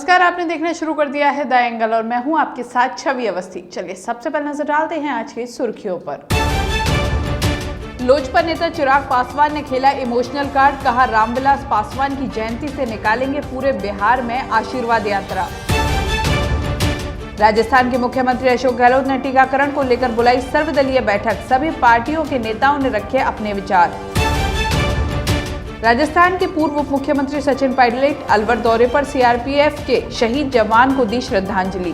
नमस्कार, आपने देखना शुरू कर दिया है द एंगल और मैं हूं आपके साथ छवि अवस्थी। चलिए सबसे पहले नजर डालते हैं आज की सुर्खियों पर। लोजपा नेता चिराग पासवान ने खेला इमोशनल कार्ड, कहा रामविलास पासवान की जयंती से निकालेंगे पूरे बिहार में आशीर्वाद यात्रा। राजस्थान के मुख्यमंत्री अशोक गहलोत ने टीकाकरण को लेकर बुलाई सर्वदलीय बैठक, सभी पार्टियों के नेताओं ने रखे अपने विचार। राजस्थान के पूर्व उप मुख्यमंत्री सचिन पायलट अलवर दौरे पर, सीआरपीएफ के शहीद जवान को दी श्रद्धांजलि।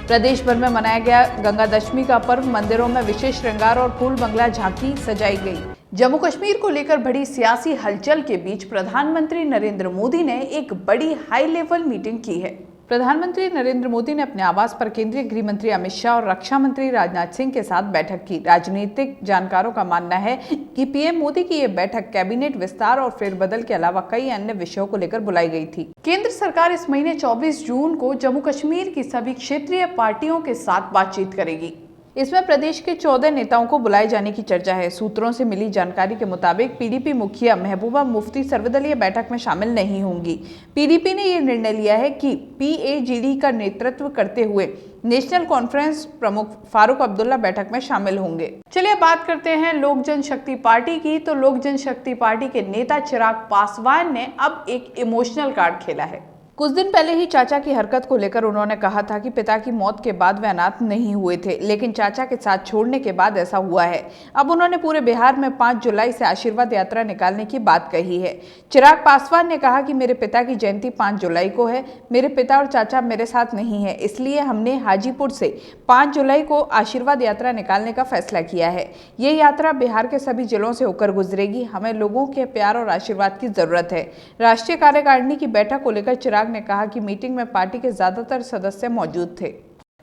प्रदेश भर में मनाया गया गंगा दशमी का पर्व, मंदिरों में विशेष श्रृंगार और फूल बंगला झांकी सजाई गई। जम्मू कश्मीर को लेकर बड़ी सियासी हलचल के बीच प्रधानमंत्री नरेंद्र मोदी ने एक बड़ी हाई लेवल मीटिंग की है। प्रधानमंत्री नरेंद्र मोदी ने अपने आवास पर केंद्रीय गृह मंत्री अमित शाह और रक्षा मंत्री राजनाथ सिंह के साथ बैठक की। राजनीतिक जानकारों का मानना है कि पीएम मोदी की ये बैठक कैबिनेट विस्तार और फेरबदल के अलावा कई अन्य विषयों को लेकर बुलाई गई थी। केंद्र सरकार इस महीने 24 जून को जम्मू कश्मीर की सभी क्षेत्रीय पार्टियों के साथ बातचीत करेगी। इसमें प्रदेश के 14 नेताओं को बुलाए जाने की चर्चा है। सूत्रों से मिली जानकारी के मुताबिक पीडीपी मुखिया महबूबा मुफ्ती सर्वदलीय बैठक में शामिल नहीं होंगी। पीडीपी ने यह निर्णय लिया है कि पीएजीडी का नेतृत्व करते हुए नेशनल कॉन्फ्रेंस प्रमुख फारूक अब्दुल्ला बैठक में शामिल होंगे। चलिए बात करते हैं लोक जनशक्ति पार्टी की। तो लोक जनशक्ति पार्टी के नेता चिराग पासवान ने अब एक इमोशनल कार्ड खेला है। कुछ दिन पहले ही चाचा की हरकत को लेकर उन्होंने कहा था कि पिता की मौत के बाद वे अनाथ नहीं हुए थे, लेकिन चाचा के साथ छोड़ने के बाद ऐसा हुआ है। अब उन्होंने पूरे बिहार में 5 जुलाई से आशीर्वाद यात्रा निकालने की बात कही है। चिराग पासवान ने कहा कि मेरे पिता की जयंती 5 जुलाई को है। मेरे पिता और चाचा मेरे साथ नहीं है, इसलिए हमने हाजीपुर से 5 जुलाई को आशीर्वाद यात्रा निकालने का फैसला किया है। ये यात्रा बिहार के सभी जिलों से होकर गुजरेगी। हमें लोगों के प्यार और आशीर्वाद की जरूरत है। राष्ट्रीय कार्यकारिणी की बैठक को लेकर चिराग ने कहा कि मीटिंग में पार्टी के ज्यादातर सदस्य मौजूद थे।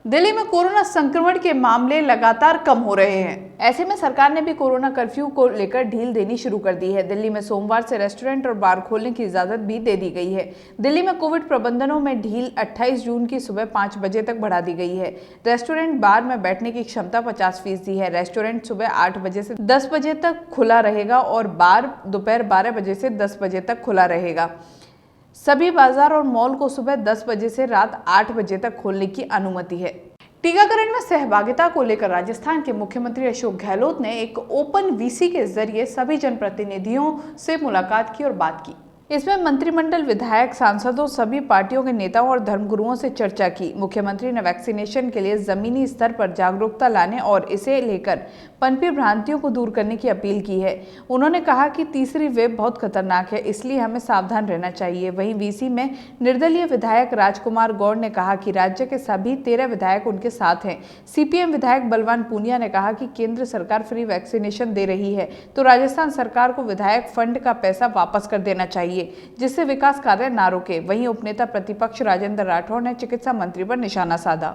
दिल्ली में कोरोना संक्रमण के मामले लगातार कम हो रहे हैं। ऐसे में सरकार ने भी कोरोना कर्फ्यू को लेकर ढील देनी शुरू कर दी है। दिल्ली में सोमवार से रेस्टोरेंट और बार खोलने की इजाजत भी दे दी गई है। दिल्ली में कोविड प्रबंधनों में ढील 28 जून की सुबह 5 बजे तक बढ़ा दी गई है। रेस्टोरेंट बार में बैठने की क्षमता 50% है। रेस्टोरेंट सुबह 8 बजे से 10 बजे तक खुला रहेगा और बार दोपहर 12 बजे से 10 बजे तक खुला रहेगा। सभी बाजार और मॉल को सुबह 10 बजे से रात 8 बजे तक खोलने की अनुमति है। टीकाकरण में सहभागिता को लेकर राजस्थान के मुख्यमंत्री अशोक गहलोत ने एक ओपन वीसी के जरिए सभी जनप्रतिनिधियों से मुलाकात की और बात की। इसमें मंत्रिमंडल, विधायक, सांसदों, सभी पार्टियों के नेताओं और धर्मगुरुओं से चर्चा की। मुख्यमंत्री ने वैक्सीनेशन के लिए जमीनी स्तर पर जागरूकता लाने और इसे लेकर पनपी भ्रांतियों को दूर करने की अपील की है। उन्होंने कहा कि तीसरी वेव बहुत खतरनाक है, इसलिए हमें सावधान रहना चाहिए। वहीं वीसी में निर्दलीय विधायक राजकुमार गौड़ ने कहा कि राज्य के सभी 13 विधायक उनके साथ हैं। सीपीएम विधायक बलवान पूनिया ने कहा कि केंद्र सरकार फ्री वैक्सीनेशन दे रही है, तो राजस्थान सरकार को विधायक फंड का पैसा वापस कर देना चाहिए, जिससे विकास कार्य ना रुके। वहीं उपनेता प्रतिपक्ष राजेंद्र राठौड़ ने चिकित्सा मंत्री पर निशाना साधा।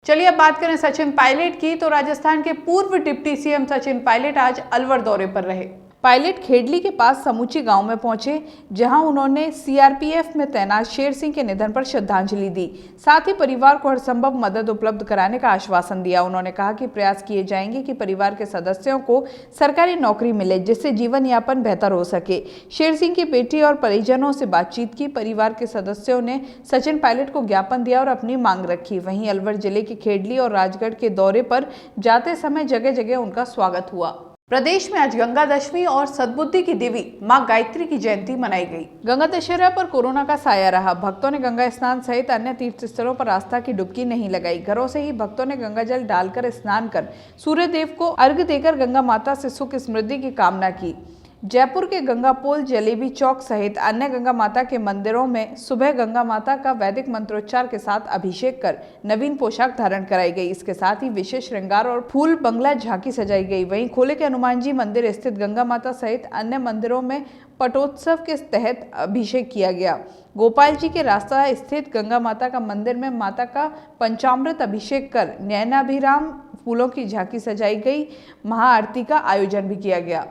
चलिए अब बात करें सचिन पायलट की। तो राजस्थान के पूर्व डिप्टी सीएम सचिन पायलट आज अलवर दौरे पर रहे। पायलट खेडली के पास समूची गांव में पहुंचे, जहां उन्होंने सीआरपीएफ में तैनात शेर सिंह के निधन पर श्रद्धांजलि दी। साथ ही परिवार को हर संभव मदद उपलब्ध कराने का आश्वासन दिया। उन्होंने कहा कि प्रयास किए जाएंगे कि परिवार के सदस्यों को सरकारी नौकरी मिले, जिससे जीवन यापन बेहतर हो सके। शेर सिंह की बेटी और परिजनों से बातचीत की। परिवार के सदस्यों ने सचिन पायलट को ज्ञापन दिया और अपनी मांग रखी। वहीं अलवर जिले के खेडली और राजगढ़ के दौरे पर जाते समय जगह जगह उनका स्वागत हुआ। प्रदेश में आज गंगा दशमी और सद्बुद्धि की देवी मां गायत्री की जयंती मनाई गई। गंगा दशहरा पर कोरोना का साया रहा। भक्तों ने गंगा स्नान सहित अन्य तीर्थ स्थलों पर आस्था की डुबकी नहीं लगाई। घरों से ही भक्तों ने गंगा जल डालकर स्नान कर सूर्य देव को अर्घ्य देकर गंगा माता से सुख समृद्धि की कामना की। जयपुर के गंगा पोल, जलेबी चौक सहित अन्य गंगा माता के मंदिरों में सुबह गंगा माता का वैदिक मंत्रोच्चार के साथ अभिषेक कर नवीन पोशाक धारण कराई गई। इसके साथ ही विशेष श्रृंगार और फूल बंगला झांकी सजाई गई। वहीं खोले के हनुमान जी मंदिर स्थित गंगा माता सहित अन्य मंदिरों में पटोत्सव के तहत अभिषेक किया गया। गोपाल जी के रास्ता स्थित गंगा माता का मंदिर में माता का पंचामृत अभिषेक कर नयनाभिराम फूलों की झांकी सजाई गई। महाआरती का आयोजन भी किया गया।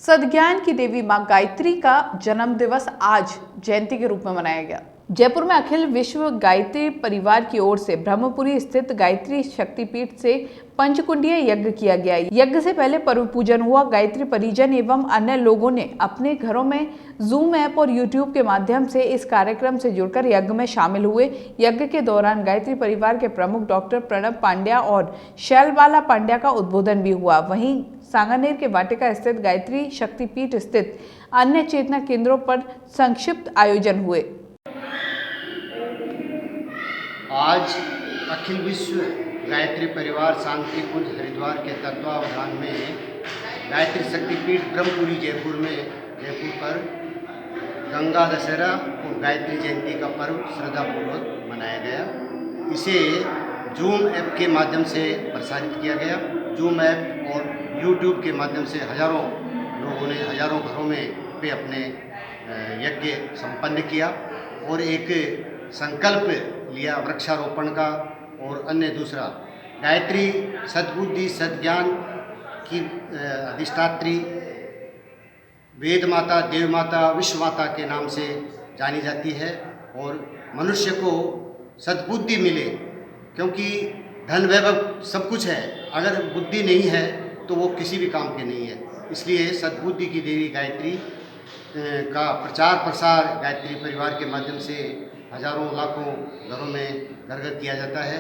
सद्ज्ञान की देवी मां गायत्री का जन्म दिवस आज जयंती के रूप में मनाया गया। जयपुर में अखिल विश्व गायत्री परिवार की ओर से ब्रह्मपुरी स्थित गायत्री शक्तिपीठ से पंचकुंडीय यज्ञ किया गया। यज्ञ से पहले पर्व पूजन हुआ। गायत्री परिजन एवं अन्य लोगों ने अपने घरों में जूम ऐप और यूट्यूब के माध्यम से इस कार्यक्रम से जुड़कर यज्ञ में शामिल हुए। यज्ञ के दौरान गायत्री परिवार के प्रमुख डॉक्टर प्रणव पांड्या और शैलबाला पांड्या का उद्बोधन भी हुआ। वहीं सांगानेर के वाटिका स्थित गायत्री शक्तिपीठ स्थित अन्य चेतना केंद्रों पर संक्षिप्त आयोजन हुए। आज अखिल विश्व गायत्री परिवार शांति कुंज हरिद्वार के तत्वावधान में गायत्री शक्तिपीठ ब्रह्मपुरी जयपुर पर गंगा दशहरा और गायत्री जयंती का पर्व श्रद्धापूर्वक मनाया गया। इसे जूम ऐप के माध्यम से प्रसारित किया गया। जूम ऐप और यूट्यूब के माध्यम से हजारों लोगों ने हजारों घरों में पे अपने यज्ञ संपन्न किया और एक संकल्प लिया वृक्षारोपण का और अन्य दूसरा। गायत्री सद्बुद्धि सद्ज्ञान की अधिष्ठात्री वेद माता, देव माता, विश्व माता के नाम से जानी जाती है और मनुष्य को सद्बुद्धि मिले, क्योंकि धन वैभव सब कुछ है, अगर बुद्धि नहीं है तो वो किसी भी काम के नहीं है। इसलिए सद्बुद्धि की देवी गायत्री का प्रचार प्रसार गायत्री परिवार के माध्यम से हजारों लाखों घरों में घर घर किया जाता है।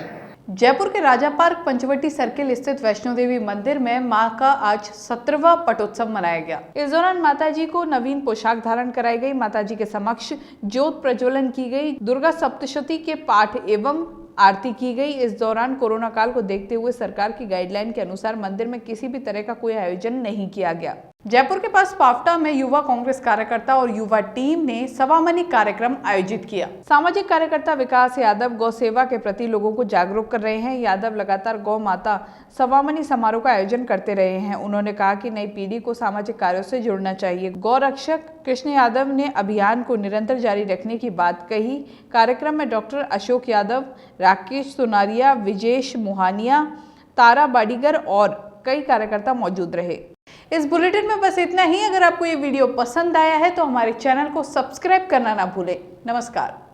जयपुर के राजा पार्क पंचवटी सर्किल स्थित वैष्णो देवी मंदिर में मां का आज 17वां पटोत्सव मनाया गया। इस दौरान माताजी को नवीन पोशाक धारण कराई गई। माताजी के समक्ष ज्योत प्रज्वलन की गई। दुर्गा सप्तशती के पाठ एवं आरती की गई। इस दौरान कोरोना काल को देखते हुए सरकार की गाइडलाइन के अनुसार मंदिर में किसी भी तरह का कोई आयोजन नहीं किया गया। जयपुर के पास पावटा में युवा कांग्रेस कार्यकर्ता और युवा टीम ने सवामनी कार्यक्रम आयोजित किया। सामाजिक कार्यकर्ता विकास यादव गौ सेवा के प्रति लोगों को जागरूक कर रहे हैं। यादव लगातार गौ माता सवामनी समारोह का आयोजन करते रहे हैं। उन्होंने कहा कि नई पीढ़ी को सामाजिक कार्यों से जुड़ना चाहिए। गौ रक्षक कृष्ण यादव ने अभियान को निरंतर जारी रखने की बात कही। कार्यक्रम में डॉक्टर अशोक यादव, राकेश सोनारिया, विजेश मोहानिया, तारा बाडीगर और कई कार्यकर्ता मौजूद रहे। इस बुलेटिन में बस इतना ही। अगर आपको ये वीडियो पसंद आया है तो हमारे चैनल को सब्सक्राइब करना ना भूलें। नमस्कार।